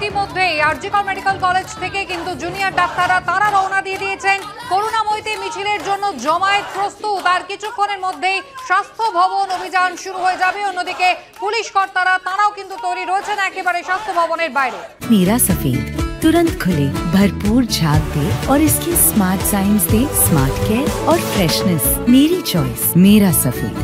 ইতিমধ্যেই RG Kar medical college থেকে কিন্তু জুনিয়র ডাক্তাররা তারা রওনা দিয়ে দিয়েছেন। করুণাময়ীতে মিছিলের জন্য জমায়েত প্রস্তুত। আর কিছুক্ষণের মধ্যেই স্বাস্থ্য ভবন অভিযান শুরু হয়ে যাবে। অন্যদিকে পুলিশ কর্তারা তারাও কিন্তু তৈরি রয়েছেন একেবারে স্বাস্থ্য ভবনের বাইরে। मीरा सफेद तुरंत खुले, भरपूर झाग दे और इसकी स्मार्ट साइंस दे स्मार्ट केयर और फ्रेशनेस। मेरी चॉइस मेरा सफेद।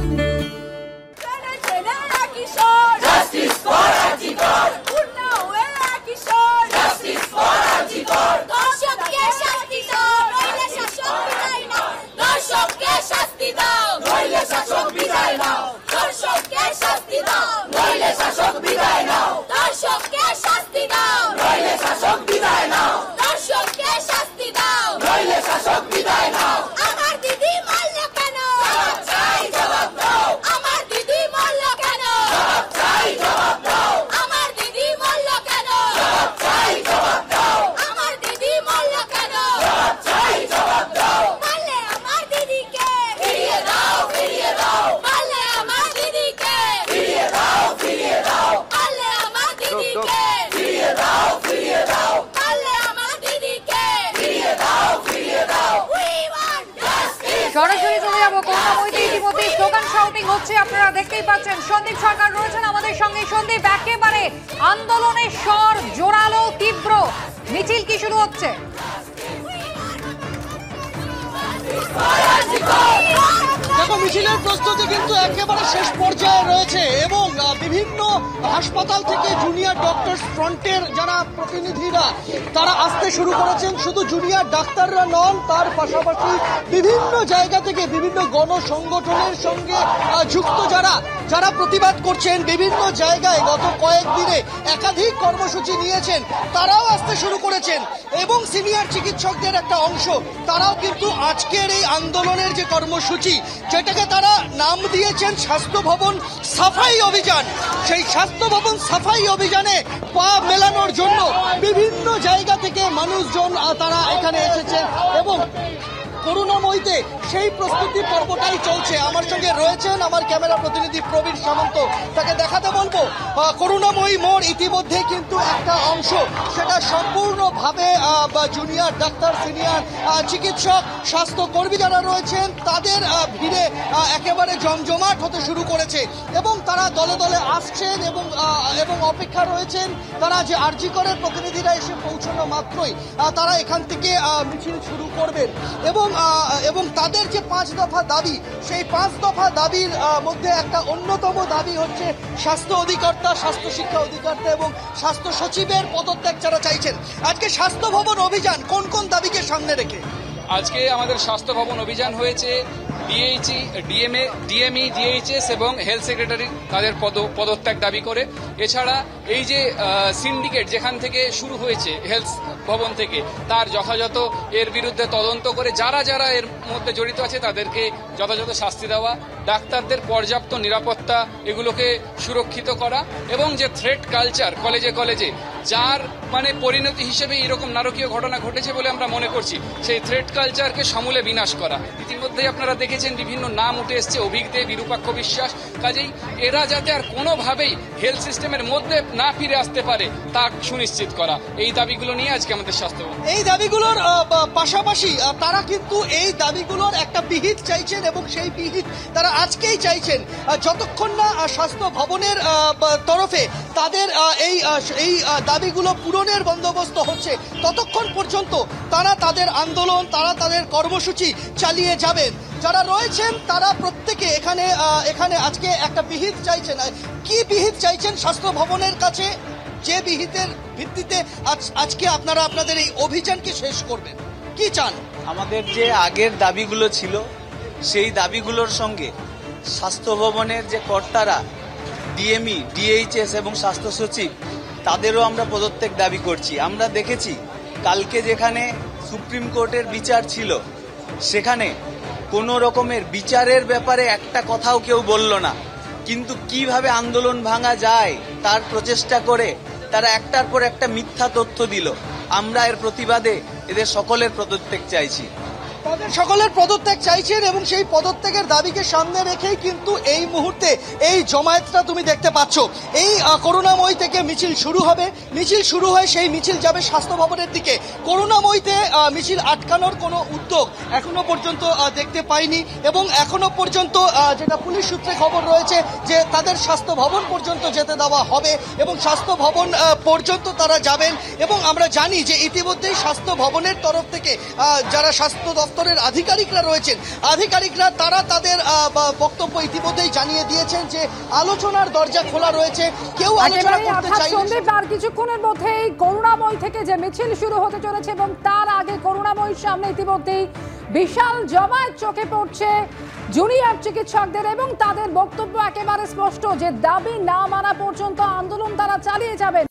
সরাসরি চলে যাবো করুণাময়ীতে। ইতিমধ্যে স্লোগান শাউটিং হচ্ছে, আপনারা দেখতেই পাচ্ছেন। সন্দীপ সরকার রয়েছেন আমাদের সঙ্গে। সন্দীপ, একেবারে আন্দোলনের স্বর জোরালো, তীব্র। মিছিল কি শুরু হচ্ছে? দেখো, মিছিলের প্রস্তুতি কিন্তু একেবারে শেষ পর্যায়ে রয়েছে এবং বিভিন্ন হাসপাতাল থেকে জুনিয়র ডক্টরস ফ্রন্টের যারা প্রতিনিধিরা তারা আসতে শুরু করেছেন। শুধু জুনিয়র ডাক্তাররা নন, তার পাশাপাশি বিভিন্ন জায়গা থেকে বিভিন্ন গণসংগঠনের সঙ্গে যুক্ত যারা প্রতিবাদ করছেন বিভিন্ন জায়গায় গত কয়েকদিনে একাধিক কর্মসূচি নিয়েছেন, তারাও আসতে শুরু করেছেন। এবং সিনিয়র চিকিৎসকদের একটা অংশ তারাও কিন্তু আজকের এই আন্দোলনের যে কর্মসূচি, যেটাকে তারা নাম দিয়েছেন স্বাস্থ্য ভবন সাফাই অভিযান, সেই স্বাস্থ্য ভবন সাফাই অভিযানে পা মেলানোর জন্য বিভিন্ন জায়গা থেকে মানুষজন তারা এখানে এসেছেন এবং করুণাময়ীতে সেই প্রস্তুতি পর্বটাই চলছে। আমার সঙ্গে রয়েছেন আমার ক্যামেরা প্রতিনিধি প্রবীর সামন্ত, তাকে দেখাতে বলবো। করুণাময়ী মোড় ইতিমধ্যে কিন্তু একটা অংশ সেটা সম্পূর্ণভাবে জুনিয়র ডাক্তার, সিনিয়র চিকিৎসক, স্বাস্থ্যকর্মী যারা রয়েছেন তাদের ভিড়ে একেবারে জমজমাট হতে শুরু করেছে এবং তারা দলে দলে আসছেন এবং অপেক্ষা রয়েছেন। তারা যে আরজিকরের প্রতিনিধিরা এসে পৌঁছানো মাত্রই তারা এখান থেকে মিছিল শুরু করবেন এবং তাদের যে 5 দফা দাবি, সেই 5 দফা দাবির মধ্যে একটা অন্যতম দাবি হচ্ছে স্বাস্থ্য অধিকর্তা, স্বাস্থ্য শিক্ষা অধিকর্তা এবং স্বাস্থ্য সচিবের পদত্যাগ যারা চাইছেন। আজকে স্বাস্থ্য ভবন অভিযান কোন কোন দাবিকে সামনে রেখে? আজকে আমাদের স্বাস্থ্য ভবন অভিযান হয়েছে ডিএমই, ডিএইচএস এবং হেলথ সেক্রেটারি তাদের পদত্যাগ দাবি করে। এছাড়া এই যে সিন্ডিকেট যেখান থেকে শুরু হয়েছে হেলথ ভবন থেকে, তার যথাযথ এর বিরুদ্ধে তদন্ত করে যারা যারা এর মধ্যে জড়িত আছে তাদেরকে যথাযথ শাস্তি দেওয়া, ডাক্তারদের পর্যাপ্ত নিরাপত্তা এগুলোকে সুরক্ষিত করা এবং যে থ্রেট কালচার কলেজে কলেজে যার পরিণতি হিসেবে এরকম নারকীয় ঘটনা ঘটেছে বলে আমরা মনে করছি, সেই থ্রেট কালচারকে সমূলে বিনাশ করা। ইতিমধ্যেই আপনারা দেখেছেন বিভিন্ন নাম উঠে এসছে, অভিজ্ঞ দে, বিরূপাক্ষ বিশ্বাস। কাজেই এরা যাতে আর কোনোভাবেই হেলথ সিস্টেমের মধ্যে না ফিরে আসতে পারে তা সুনিশ্চিত করা, এই দাবিগুলো নিয়ে আজকে আমাদের স্বাস্থ্য। এই দাবিগুলোর পাশাপাশি তারা কিন্তু এই দাবিগুলোর একটা বিহিত চাইছেন এবং সেই বিহিত তারা আজকেই চাইছেন। যতক্ষণ না স্বাস্থ্য ভবনের তরফে তাদের এই দাবিগুলো পূরণের বন্দোবস্ত হচ্ছে, ততক্ষণ পর্যন্ত তারা তাদের আন্দোলন, তারা তাদের কর্মসূচি চালিয়ে যাবেন। যারা রয়েছেন তারা প্রত্যেকে এখানে আজকে একটা বিহিত চাইছেন। কি বিহিত চাইছেন স্বাস্থ্য ভবনের কাছে, যে বিহিতের ভিত্তিতে আজকে আপনারা আপনাদের এই অভিযানকে শেষ করবেন? কি চান? আমাদের যে আগের দাবিগুলো ছিল সেই দাবিগুলোর সঙ্গে স্বাস্থ্য ভবনের যে কর্তারা, ডিএমই, ডিএইচএস এবং স্বাস্থ্য সচিব, তাদেরও আমরা পদত্যাগ দাবি করছি। আমরা দেখেছি কালকে যেখানে সুপ্রিম কোর্টের বিচার ছিল, সেখানে কোনো রকমের বিচারের ব্যাপারে একটা কথাও কেউ বলল না, কিন্তু কিভাবে আন্দোলন ভাঙা যায় তার প্রচেষ্টা করে তারা একটার পর একটা মিথ্যা তথ্য দিল। আমরা এর প্রতিবাদে এদের সকলের পদত্যাগ চাইছি। তাদের সকলের পদত্যাগ চাইছেন এবং সেই পদত্যাগের দাবিকে সামনে রেখেই কিন্তু এই মুহূর্তে এই জমায়েতটা তুমি দেখতে পাচ্ছ। এই করুণাময়ী থেকে মিছিল শুরু হবে, মিছিল শুরু হয়ে সেই মিছিল যাবে স্বাস্থ্য ভবনের দিকে। করুণাময়ীতে মিছিল আটকানোর কোনো উদ্যোগ এখনো পর্যন্ত দেখতে পাইনি এবং এখনো পর্যন্ত যেটা পুলিশ সূত্রে খবর রয়েছে যে তাদের স্বাস্থ্য ভবন পর্যন্ত যেতে দেওয়া হবে এবং স্বাস্থ্য ভবন পর্যন্ত তারা যাবেন। এবং আমরা জানি যে ইতিমধ্যেই স্বাস্থ্য ভবনের তরফ থেকে যারা স্বাস্থ্য দপ্তরের আধিকারিকরা রয়েছেন, আধিকারিকরা তারা তাদের বক্তব্য ইতিমধ্যেই জানিয়ে দিয়েছেন যে আলোচনার দরজা খোলা রয়েছে, কেউ আলোচনা করতে চাইলে। আর কিছুক্ষণের মধ্যেই করুণাময়ী থেকে যে মিছিল শুরু হতে চলেছে এবং তার আগে করুণাময়ীর সামনে ইতিমধ্যেই বিশাল জমায়েত চোখে পড়ছে জুনিয়র চিকিৎসকদের এবং তাদের বক্তব্য একেবারে স্পষ্ট যে দাবি না মানা পর্যন্ত আন্দোলন তারা চালিয়ে যাবেন।